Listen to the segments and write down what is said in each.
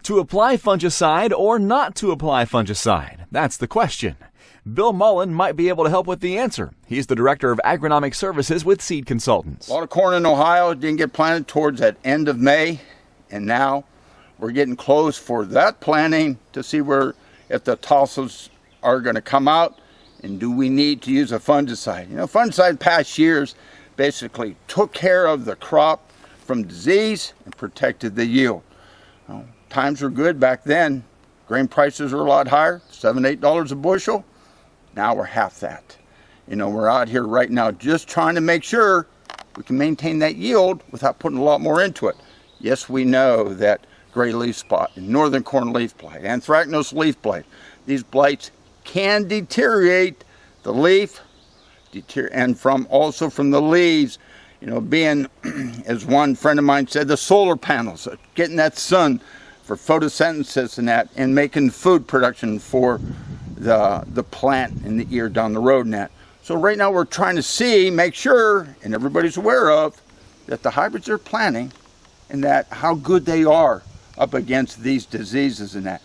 To apply fungicide or not to apply fungicide? That's the question. Bill Mullen might be able to help with the answer. He's the Director of Agronomic Services with Seed Consultants. A lot of corn in Ohio didn't get planted towards that end of May, and now we're getting close for that planting to see if the tassels are going to come out, and do we need to use a fungicide. Fungicide past years basically took care of the crop from disease and protected the yield. Times were good back then. Grain prices were a lot higher, $7, $8 a bushel. Now we're half that. We're out here right now just trying to make sure we can maintain that yield without putting a lot more into it. Yes, we know that gray leaf spot and northern corn leaf blight, anthracnose leaf blight, these blights can deteriorate the leaf and also from the leaves, being, as one friend of mine said, the solar panels, getting that sun for photosynthesis and making food production for the plant and the ear down the road and that. So right now we're trying to make sure, and everybody's aware of, that the hybrids are planting and that how good they are up against these diseases and that.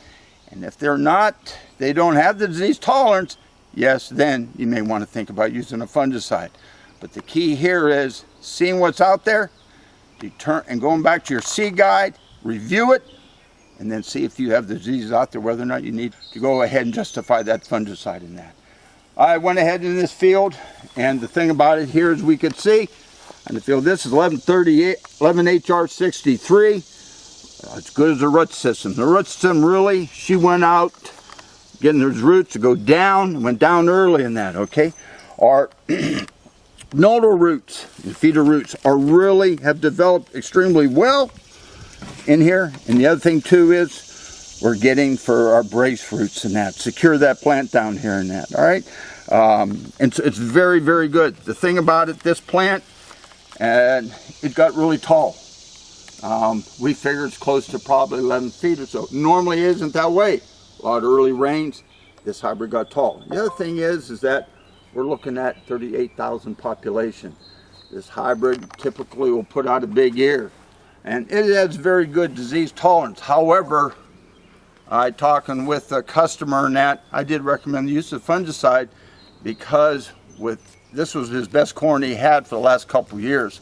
And if they don't have the disease tolerance, yes, then you may want to think about using a fungicide. But the key here is seeing what's out there, and going back to your seed guide, review it, and then see if you have the diseases out there, whether or not you need to go ahead and justify that fungicide in that. I went ahead in this field, and the thing about it here is we could see on the field, this is 11HR63. As good as the root system. The root system really, she went out getting those roots to go down, went down early in that, okay? Our nodal roots and feeder roots have developed extremely well in here. And the other thing too is we're getting for our brace roots and that, secure that plant down here and that, all right? And so it's very, very good. The thing about it, this plant, and it got really tall. We figure it's close to probably 11 feet or so. Normally it isn't that way. A lot of early rains, this hybrid got tall. The other thing is that we're looking at 38,000 population. This hybrid typically will put out a big ear, and it has very good disease tolerance. However, talking with a customer and that, I did recommend the use of fungicide because this was his best corn he had for the last couple years.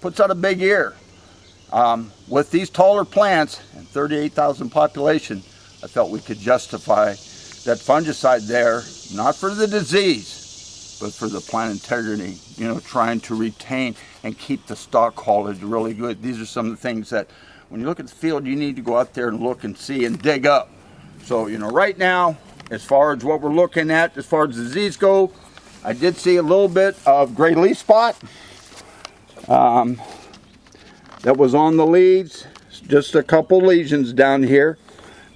Puts out a big ear. With these taller plants and 38,000 population, I felt we could justify that fungicide there, not for the disease, but for the plant integrity, trying to retain and keep the stalk quality really good. These are some of the things that when you look at the field, you need to go out there and look and see and dig up. So, right now, as far as what we're looking at, as far as disease go, I did see a little bit of gray leaf spot. That was on the leaves, just a couple lesions down here.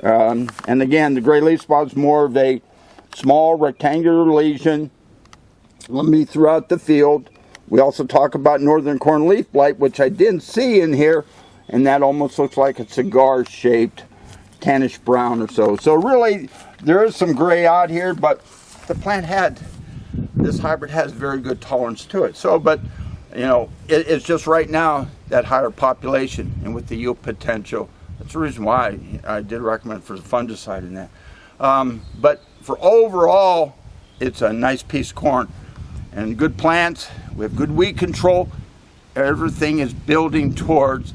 And again, the gray leaf spot is more of a small rectangular lesion throughout the field. We also talk about northern corn leaf blight, which I didn't see in here, and that almost looks like a cigar-shaped tannish brown or so. So really, there is some gray out here, but the this hybrid has very good tolerance to it. So, but it's just right now that higher population and with the yield potential. That's the reason why I did recommend for the fungicide in that. But for overall, it's a nice piece of corn and good plants. We have good weed control. Everything is building towards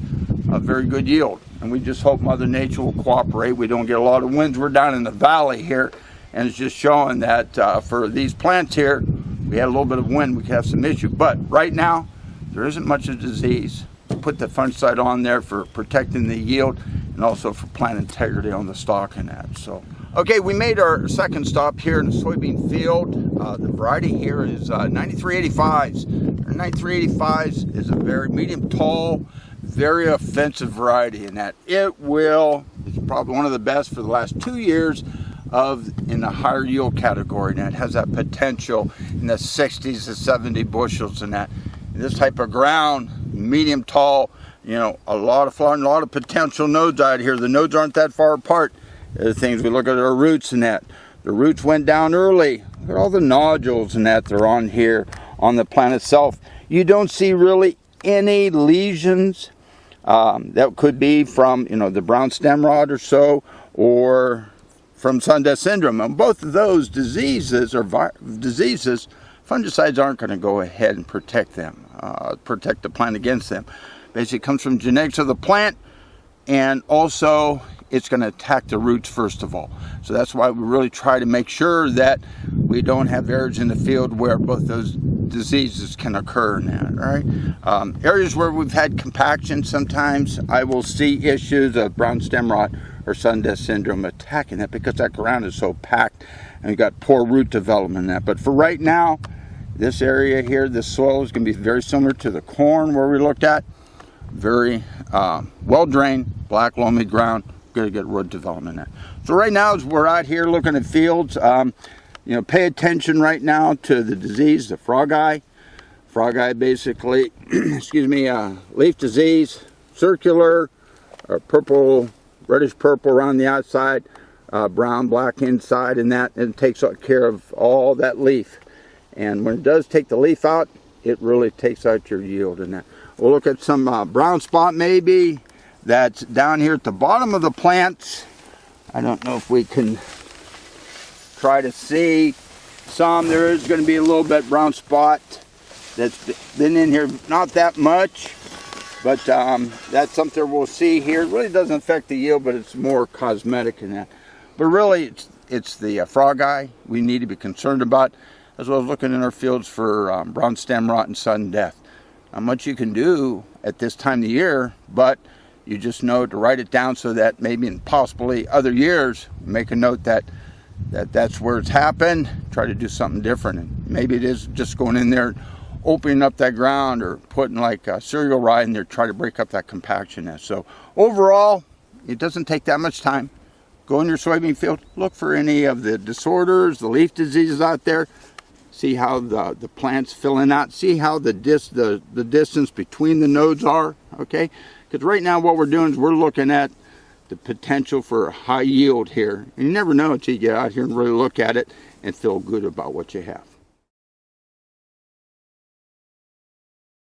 a very good yield. And we just hope Mother Nature will cooperate. We don't get a lot of winds. We're down in the valley here, and it's just showing that for these plants here, we had a little bit of wind, we could have some issue. But right now, there isn't much of disease. Put the fungicide on there for protecting the yield and also for plant integrity on the stalk and that. So, okay, we made our second stop here in the soybean field. The variety here is 9385s. Our 9385s is a very medium tall, very offensive variety in that it's probably one of the best for the last 2 years in the higher yield category, and it has that potential in the 60s to 70 bushels in that. In this type of ground, medium tall, a lot of flowering, a lot of potential nodes out here. The nodes aren't that far apart. The things we look at our roots and that. The roots went down early. Look at all the nodules and that they're on here on the plant itself. You don't see really any lesions That could be from, the brown stem rot or so, or from sun death syndrome. And both of those diseases fungicides aren't going to go ahead and protect them, protect the plant against them. Basically, it comes from genetics of the plant, and also it's going to attack the roots first of all. So that's why we really try to make sure that we don't have areas in the field where both those diseases can occur in that, all right? Areas where we've had compaction, sometimes I will see issues of brown stem rot or sun death syndrome attacking it because that ground is so packed and we've got poor root development in that. But for right now, this area here, this soil is going to be very similar to the corn where we looked at. Very well drained, black loamy ground, going to get root development there. So right now, as we're out here looking at fields, pay attention right now to the disease, the frog eye. Frog eye basically, leaf disease, circular, purple, reddish purple around the outside, brown, black inside, and it takes care of all that leaf. And when it does take the leaf out, it really takes out your yield in that. We'll look at some brown spot maybe that's down here at the bottom of the plants. I don't know if we can try to see some. There is going to be a little bit brown spot that's been in here, not that much, but that's something we'll see here. It really doesn't affect the yield, but it's more cosmetic in that. But really, it's the frog eye we need to be concerned about, as well as looking in our fields for brown stem rot and sudden death. Not much you can do at this time of the year, but you just know to write it down so that maybe in possibly other years, make a note that's where it's happened. Try to do something different. And maybe it is just going in there, opening up that ground, or putting like a cereal rye in there, try to break up that compaction. So overall, it doesn't take that much time. Go in your soybean field, look for any of the disorders, the leaf diseases out there. See how the plant's filling out. See how the distance between the nodes are, okay? Because right now what we're doing is we're looking at the potential for a high yield here. And you never know until you get out here and really look at it and feel good about what you have.